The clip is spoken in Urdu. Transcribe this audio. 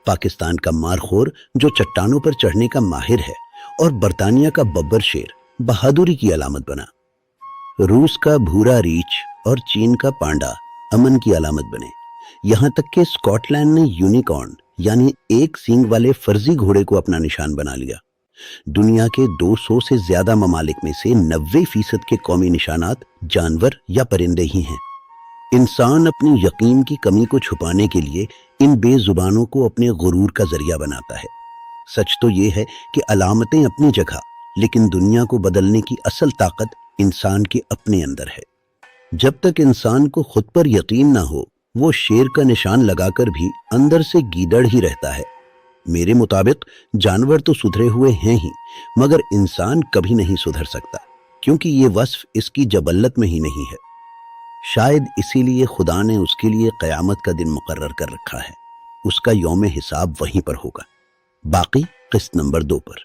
پاکستان کا مارخور جو چٹانوں پر چڑھنے کا ماہر ہے اور برطانیہ کا ببر شیر بہادری کی علامت بنا، روس کا بھورا ریچھ اور چین کا پانڈا امن کی علامت بنے، یہاں تک کہ اسکاٹ لینڈ نے یونیکارن یعنی ایک سینگ والے فرضی گھوڑے کو اپنا نشان بنا لیا۔ دنیا کے 200 سے زیادہ ممالک میں سے 90% کے قومی نشانات جانور یا پرندے ہی ہیں۔ انسان اپنی یقین کی کمی کو چھپانے کے لیے ان بے زبانوں کو اپنے غرور کا ذریعہ بناتا ہے۔ سچ تو یہ ہے کہ علامتیں اپنی جگہ، لیکن دنیا کو بدلنے کی اصل طاقت انسان کے اپنے اندر ہے۔ جب تک انسان کو خود پر یقین نہ ہو، وہ شیر کا نشان لگا کر بھی اندر سے گیدڑ ہی رہتا ہے۔ میرے مطابق جانور تو سدھرے ہوئے ہیں ہی، مگر انسان کبھی نہیں سدھر سکتا، کیونکہ یہ وصف اس کی جبلت میں ہی نہیں ہے۔ شاید اسی لیے خدا نے اس کے لیے قیامت کا دن مقرر کر رکھا ہے۔ اس کا یوم حساب وہیں پر ہوگا۔ باقی قسط نمبر 2 پر۔